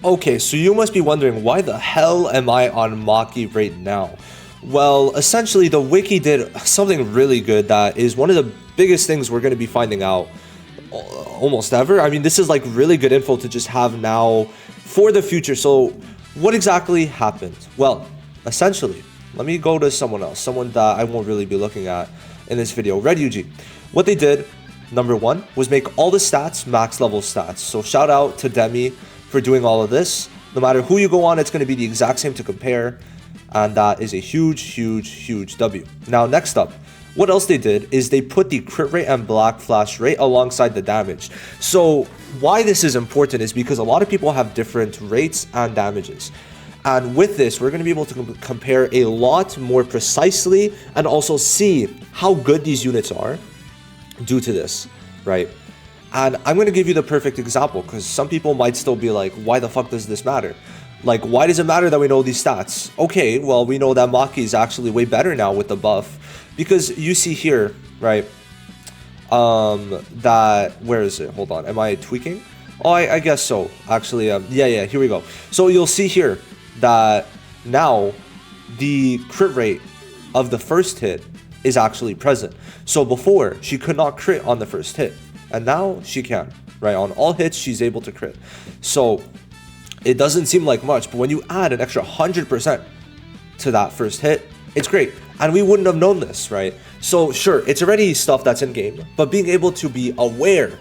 Okay, so you must be wondering, why the hell am I on Maki right now? Well, essentially, the wiki did something really good that is one of the biggest things we're going to be finding out almost ever. I mean, this is like really good info to just have now for the future. So what exactly happened? Well, essentially, let me go to someone else, someone that I won't really be looking at in this video, Red Yuji. What they did, number one, was make all the stats max level stats. So shout out to Demi for doing all of this. No matter who you go on, it's going to be the exact same to compare. And that is a huge W. Now, next up, what else they did is they put the crit rate and black flash rate alongside the damage. So why this is important is because a lot of people have different rates and damages. And with this, we're going to be able to compare a lot more precisely and also see how good these units are due to this, right? And I'm going to give you the perfect example because some people might still be like, why the fuck does this matter? Like, why does it matter that we know these stats? Okay, well, we know that Maki is actually way better now with the buff because you see here, right? That, where is it? Hold on. Am I tweaking? Oh, I guess so. Actually, yeah, here we go. So you'll see here that now the crit rate of the first hit is actually present. So before, she could not crit on the first hit. And now she can, right? On all hits, she's able to crit. So it doesn't seem like much, but when you add an extra 100% to that first hit, it's great. And we wouldn't have known this, right? So sure, it's already stuff that's in game, but being able to be aware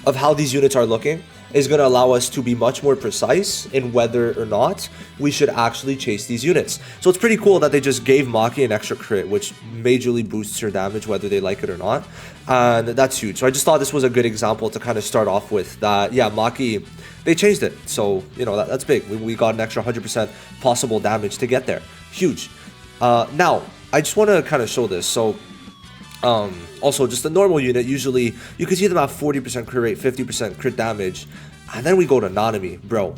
of how these units are looking is going to allow us to be much more precise in whether or not we should actually chase these units. So it's pretty cool that they just gave Maki an extra crit, which majorly boosts her damage whether they like it or not. And that's huge. So I just thought this was a good example to kind of start off with that. Yeah, Maki, they changed it. So, you know, that's big. We got an extra 100% possible damage to get there. Huge. Now, I just want to kind of show this. So, also, just a normal unit, usually you can see them have 40% crit rate, 50% crit damage, and then we go to Nanami, bro.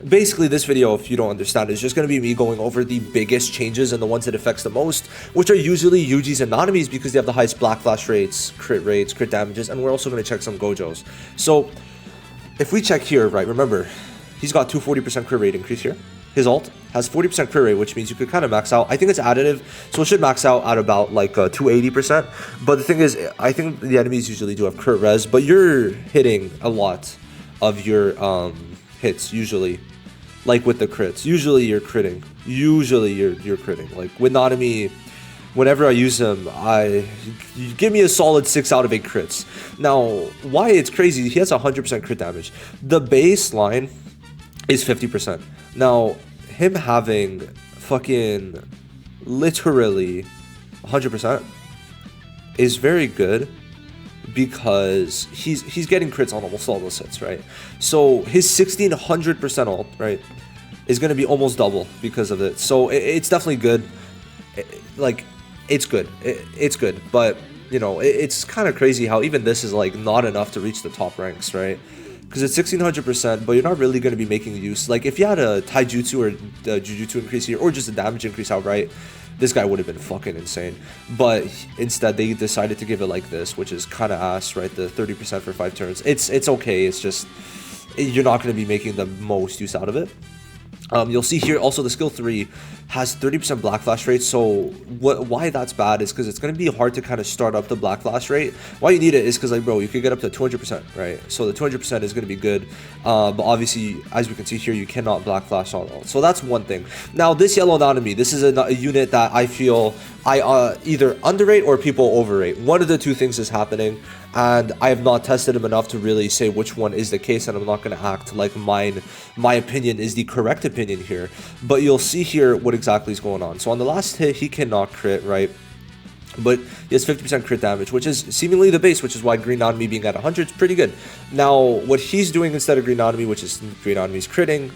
Basically, this video, if you don't understand, is just going to be me going over the biggest changes and the ones it affects the most, which are usually Yuji's and Nanami's because they have the highest black flash rates, crit damages, and we're also going to check some Gojos. So, if we check here, right, remember, he's got 240% crit rate increase here. His ult has 40% crit rate, which means you could kind of max out. I think it's additive, so it should max out at about like 280%. But the thing is, I think the enemies usually do have crit res, but you're hitting a lot of your hits usually, like with the crits. Usually you're critting. Like with Nanami, whenever I use him, you give me a solid 6 out of 8 crits. Now, why it's crazy? He has 100% crit damage. The baseline is 50%. Now, him having fucking literally 100% is very good because he's getting crits on almost all those hits, right? So his 1600% ult, right, is going to be almost double because of it. So it's definitely good. It's good. It's good, but you know, it's kind of crazy how even this is like not enough to reach the top ranks, right? Because it's 1600%, but you're not really going to be making use. Like, if you had a taijutsu or a jujutsu increase here, or just a damage increase outright, this guy would have been fucking insane. But instead, they decided to give it like this, which is kind of ass, right? The 30% for 5 turns. It's okay. It's just, you're not going to be making the most use out of it. You'll see here also the skill 3 has 30% black flash rate. So why that's bad is because it's going to be hard to kind of start up the black flash rate. Why you need it is because, like, bro, you could get up to 200%, right? So the 200% is going to be good, but obviously, as we can see here, you cannot black flash on all. So that's one thing. Now, this yellow Nanami, this is a unit that I feel I either underrate or people overrate. One of the two things is happening, and I have not tested him enough to really say which one is the case, and I'm not going to act like my opinion is the correct opinion here. But you'll see here what exactly is going on. So on the last hit, he cannot crit, right? But he has 50% crit damage, which is seemingly the base, which is why Green Nanami being at 100 is pretty good. Now, what he's doing instead of Green Nanami, which is Green Nanami's critting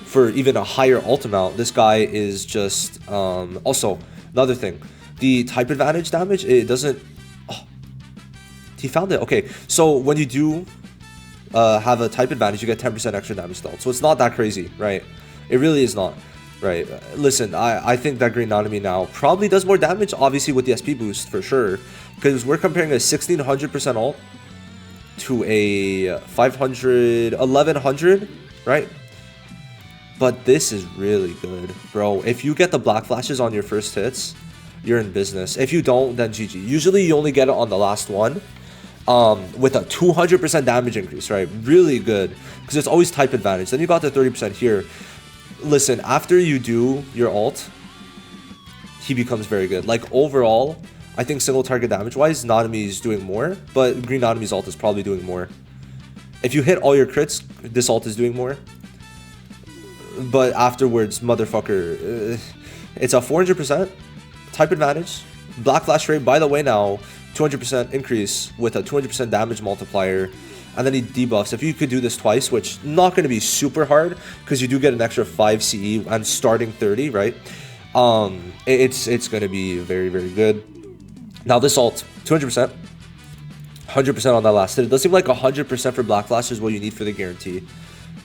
for even a higher ult amount, this guy is just, also, another thing, the type advantage damage, it doesn't, oh, he found it, okay, so when you do have a type advantage, you get 10% extra damage to ult, so it's not that crazy, right? It really is not. Right, listen, I think that Green Nanami now probably does more damage, obviously with the SP boost for sure, because we're comparing a 1600% ult to a 500, 1100, right? But this is really good, bro. If you get the black flashes on your first hits, you're in business. If you don't, then GG. Usually you only get it on the last one, with a 200% damage increase, right? Really good, because it's always type advantage. Then you got the 30% here. Listen, after you do your ult, he becomes very good. Like, overall, I think single target damage wise, Nanami is doing more, but Green Nanami's ult is probably doing more. If you hit all your crits, this ult is doing more. But afterwards, motherfucker, it's a 400% type advantage. Black flash rate, by the way, now 200% increase with a 200% damage multiplier. And then he debuffs. If you could do this twice, which not going to be super hard, because you do get an extra 5 CE and starting 30, right? It's going to be very, very good. Now this ult, 200%, 100% on that last hit. It does seem like 100% for Black Flash is what you need for the guarantee.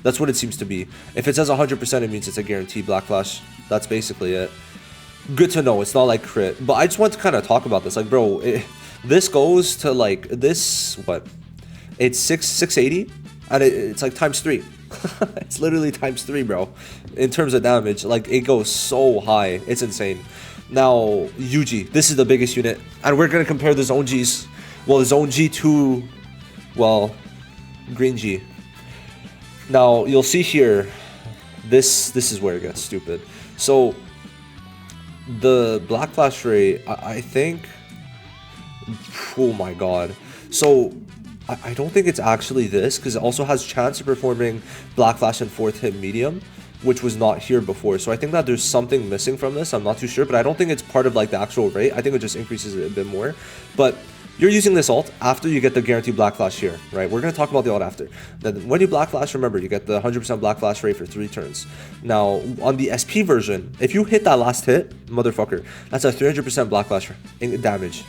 That's what it seems to be. If it says 100%, it means it's a guaranteed Black Flash. That's basically it. Good to know. It's not like crit. But I just want to kind of talk about this. Like, bro, this goes to like this, what? It's 680, and it's like times 3. It's literally times 3, bro. In terms of damage, like, it goes so high. It's insane. Now, Yuji, this is the biggest unit, and we're gonna compare the Zone Gs. Well, the Zone G to, well, Green G. Now, you'll see here, this is where it gets stupid. So, the Black Flash rate, I think, oh my god. So, I don't think it's actually this, because it also has chance of performing Black Flash and 4th hit medium, which was not here before. So I think that there's something missing from this. I'm not too sure, but I don't think it's part of like the actual rate. I think it just increases it a bit more. But you're using this ult after you get the guaranteed Black Flash here, right? We're going to talk about the ult after. Then when you Black Flash, remember, you get the 100% Black Flash rate for 3 turns. Now, on the SP version, if you hit that last hit, motherfucker, that's a 300% Black Flash damage.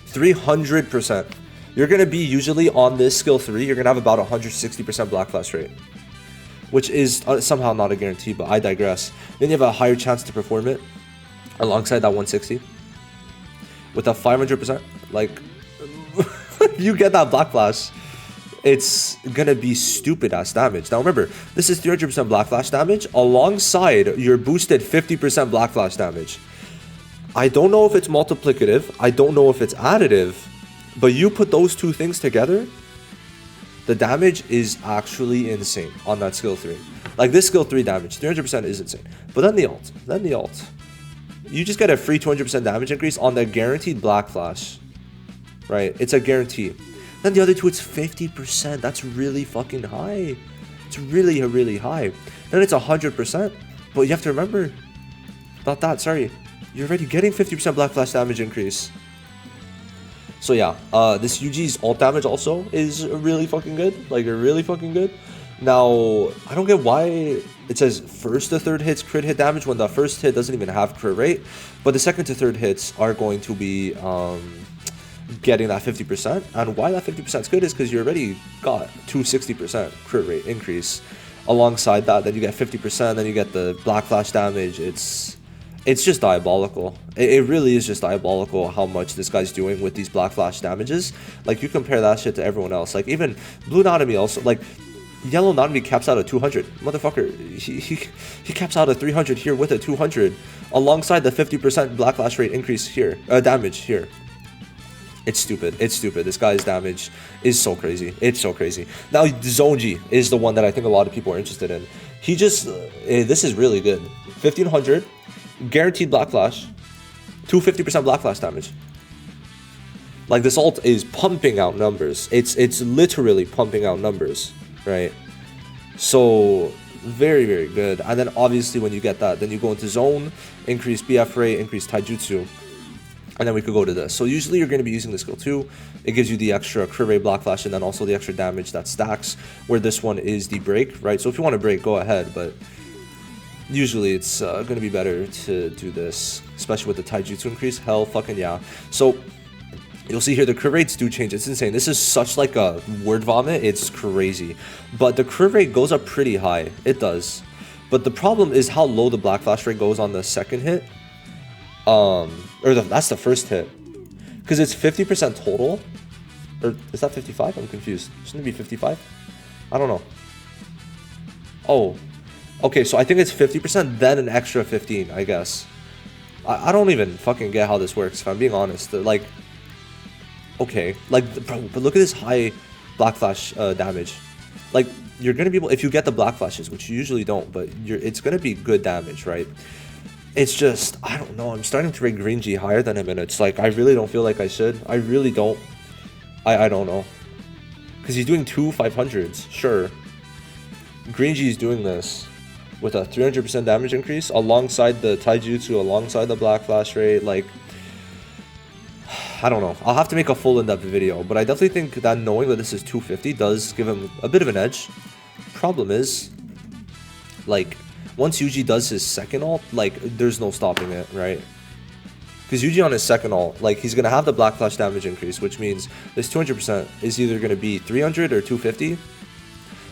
300%. You're going to be usually on this skill 3, you're going to have about 160% Black Flash rate, which is somehow not a guarantee, but I digress. Then you have a higher chance to perform it alongside that 160 with a 500%. Like, you get that Black Flash, it's going to be stupid ass damage. Now remember, this is 300% Black Flash damage alongside your boosted 50% Black Flash damage. I don't know if it's multiplicative, I don't know if it's additive, but you put those two things together, the damage is actually insane on that skill 3. Like, this skill 3 damage, 300% is insane. But then the ult. You just get a free 200% damage increase on the guaranteed Black Flash. Right? It's a guarantee. Then the other two, it's 50%. That's really fucking high. It's really, really high. Then it's 100%. But you have to remember, not that, sorry. You're already getting 50% Black Flash damage increase. So yeah, this Yuji's ult damage also is really fucking good. Like, really fucking good. Now, I don't get why it says first to third hits crit hit damage when the first hit doesn't even have crit rate. But the second to third hits are going to be getting that 50%. And why that 50% is good is because you already got 260% crit rate increase. Alongside that, then you get 50%, then you get the Black Flash damage. It's just diabolical. It really is just diabolical how much this guy's doing with these Black Flash damages. Like, you compare that shit to everyone else. Like, even Blue Nanami also, like, Yellow Nanami caps out at 200. Motherfucker, he caps out at 300 here with a 200. Alongside the 50% Black Flash rate increase here, damage here. It's stupid. It's stupid. This guy's damage is so crazy. It's so crazy. Now, Zonji is the one that I think a lot of people are interested in. He just, this is really good. 1500. Guaranteed Black Flash, 250% Black Flash damage. Like, this ult is pumping out numbers. It's literally pumping out numbers, right? So, very, very good. And then obviously when you get that, then you go into zone, increase BF rate, increase taijutsu, and then we could go to this. So usually you're going to be using the skill 2. It gives you the extra crit rate Black Flash, and then also the extra damage that stacks, where this one is the break, right? So if you want to break, go ahead, but usually it's going to be better to do this, especially with the taijutsu increase. Hell fucking yeah. So you'll see here the crit rates do change. It's insane. This is such like a word vomit. It's crazy. But the crit rate goes up pretty high. It does. But the problem is how low the Black Flash rate goes on the second hit. That's the first hit. Because it's 50% total. Or is that 55? I'm confused. Shouldn't it be 55? I don't know. Oh. Okay, so I think it's 50%, then an extra 15, I guess. I don't even fucking get how this works, if I'm being honest. Like, okay, like, bro, but look at this high Black Flash damage. Like, you're gonna be able, if you get the Black Flashes, which you usually don't, but it's gonna be good damage, right? It's just, I don't know, I'm starting to rate Green G higher than him, and it's like, I really don't feel like I should. I really don't. I don't know. Because he's doing two 500s, sure. Green G is doing this with a 300% damage increase alongside the Taijutsu, alongside the Black Flash rate. Like, I don't know. I'll have to make a full in-depth video, but I definitely think that knowing that this is 250 does give him a bit of an edge. Problem is, like, once Yuji does his second ult, like, there's no stopping it, right? Because Yuji on his second ult, like, he's going to have the Black Flash damage increase, which means this 200% is either going to be 300 or 250.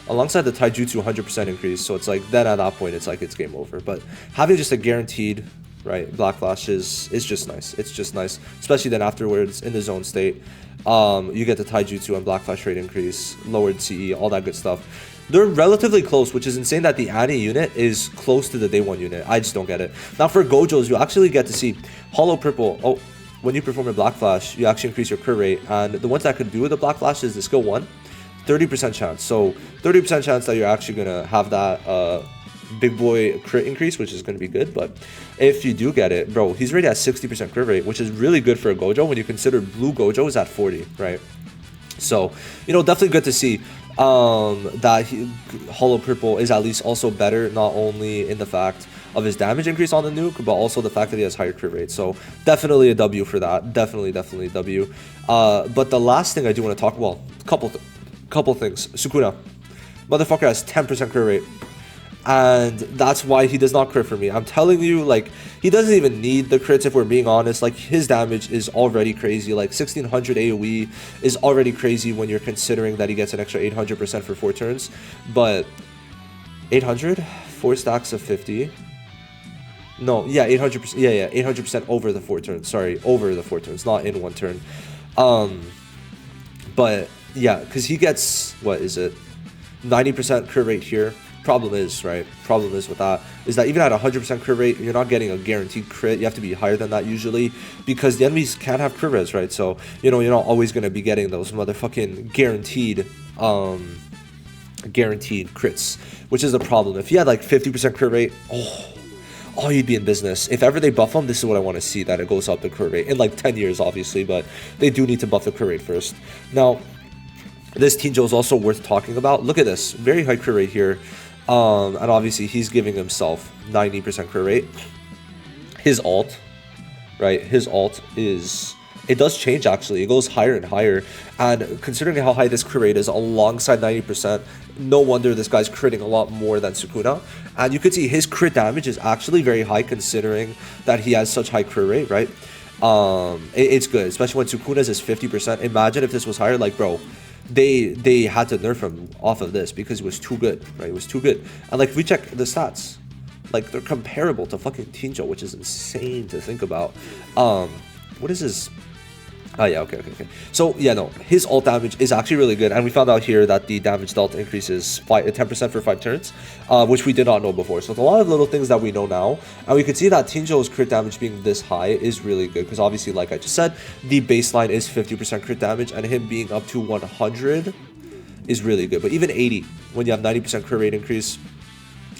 Alongside the Taijutsu 100% increase, so it's like, then at that point, it's like, it's game over. But having just a guaranteed, right, Black Flash is just nice. It's just nice, especially then afterwards, in the zone state, you get the Taijutsu and Black Flash rate increase, lowered CE, all that good stuff. They're relatively close, which is insane that the Annie unit is close to the day one unit. I just don't get it. Now for Gojos, you actually get to see Hollow Purple. Oh, when you perform a Black Flash, you actually increase your crit rate, and the ones that could do with the Black Flash is the skill 1. 30% chance. So 30% chance that you're actually gonna have that big boy crit increase, which is gonna be good. But if you do get it, bro, he's already at 60% crit rate, which is really good for a Gojo when you consider blue Gojo is at 40, right? So, you know, definitely good to see that Hollow Purple is at least also better, not only in the fact of his damage increase on the nuke, but also the fact that he has higher crit rate. So definitely a W for that. Definitely a W. But the last thing I do want to talk about, couple things. Sukuna, motherfucker has 10% crit rate, and that's why he does not crit for me. I'm telling you, like, he doesn't even need the crits if we're being honest. Like, his damage is already crazy. Like, 1600 AoE is already crazy when you're considering that he gets an extra 800% for 4 turns. But 800, 4 stacks of 50. No, yeah, 800%. Yeah, 800% over the 4 turns. Sorry, over the 4 turns, not in 1 turn. But yeah, because he gets, what is it, 90% crit rate here. Problem is, right, problem is with that is that even at 100% crit rate, you're not getting a guaranteed crit. You have to be higher than that usually, because the enemies can't have crit res, right? So, you know, you're not always going to be getting those motherfucking guaranteed crits, which is a problem. If you had like 50% crit rate, oh, you'd be in business. If ever they buff them, this is what I want to see, that it goes up the crit rate in like 10 years, obviously, but they do need to buff the crit rate first. Now, this Tinjo is also worth talking about. Look at this, very high crit rate here. And obviously he's giving himself 90% crit rate. His ult, right? His ult is, it does change actually. It goes higher and higher. And considering how high this crit rate is alongside 90%, no wonder this guy's critting a lot more than Sukuna. And you could see his crit damage is actually very high considering that he has such high crit rate, right? It's good, especially when Sukuna's is 50%. Imagine if this was higher, like, bro, they had to nerf him off of this because it was too good, right? It was too good. And like, if we check the stats, like, they're comparable to fucking Tinjo, which is insane to think about. What is his? Oh yeah, okay. So yeah, no, his ult damage is actually really good, and we found out here that the damage dealt increases 10% for 5 turns, which we did not know before. So it's a lot of little things that we know now, and we could see that Tinjo's crit damage being this high is really good, because obviously, like I just said, the baseline is 50% crit damage, and him being up to 100 is really good. But even 80, when you have 90% crit rate increase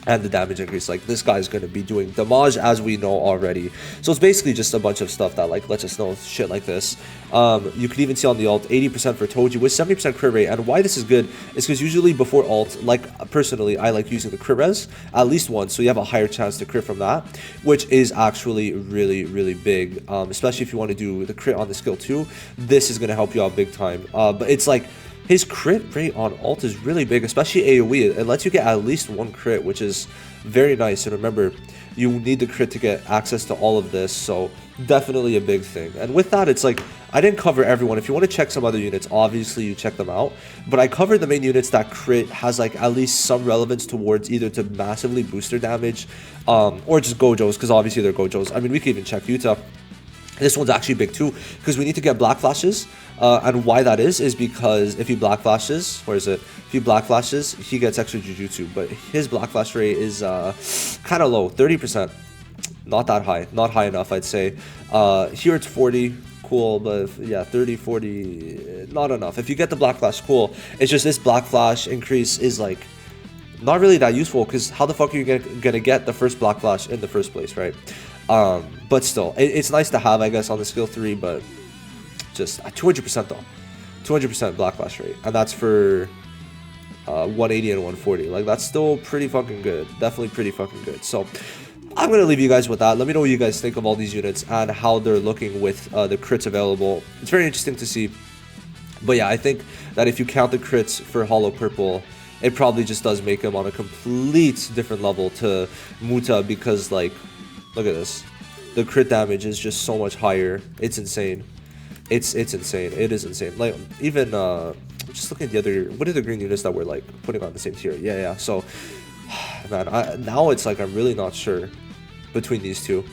and the damage increase, like, this guy's going to be doing damage, as we know already. So it's basically just a bunch of stuff that, like, lets us know shit like this. You could even see on the ult 80% for Toji with 70% crit rate. And why this is good is because usually before ult, like, personally, I like using the crit res at least once, so you have a higher chance to crit from that, which is actually really big, especially if you want to do the crit on the skill 2. This is going to help you out big time. But it's like, his crit rate on ult is really big, especially AoE. It lets you get at least 1 crit, which is very nice. And remember, you need the crit to get access to all of this, so definitely a big thing. And with that, it's like, I didn't cover everyone. If you want to check some other units, obviously you check them out. But I covered the main units that crit has, like, at least some relevance towards either to massively boost their damage, or just Gojos, because obviously they're Gojos. I mean, we could even check Yuta. This one's actually big too, because we need to get black flashes, and why that is because if he black flashes, where is it? If he black flashes, he gets extra Jujutsu, but his black flash rate is kind of low, 30%. Not that high, not high enough, I'd say. Here it's 40, cool, but yeah, 30, 40, not enough. If you get the black flash, cool. It's just this black flash increase is like not really that useful, because how the fuck are you gonna get the first black flash in the first place, right? But still, it's nice to have, I guess, on the skill 3, but just 200% though. 200% black flash rate, and that's for 180 and 140. Like, that's still pretty fucking good. Definitely pretty fucking good. So I'm gonna leave you guys with that. Let me know what you guys think of all these units and how they're looking with the crits available. It's very interesting to see. But yeah, I think that if you count the crits for Hollow Purple, it probably just does make him on a complete different level to Muta, because, like, look at this. The crit damage is just so much higher. It's insane. It's insane. It is insane. Like, even just looking at the other, what are the green units that we're like putting on the same tier? Yeah. So, man, now it's like I'm really not sure between these two.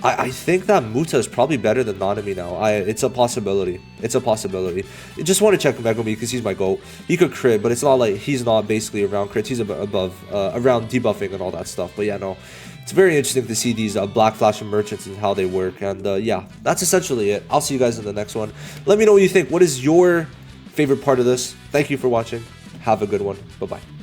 I think that Muta is probably better than Nanami now. It's a possibility. It's a possibility. I just want to check Megumi because he's my GOAT. He could crit, but it's not like he's not basically around crits. He's above, around debuffing and all that stuff. But yeah, no. It's very interesting to see these Black Flash and merchants and how they work. And yeah, that's essentially it. I'll see you guys in the next one. Let me know what you think. What is your favorite part of this? Thank you for watching. Have a good one. Bye-bye.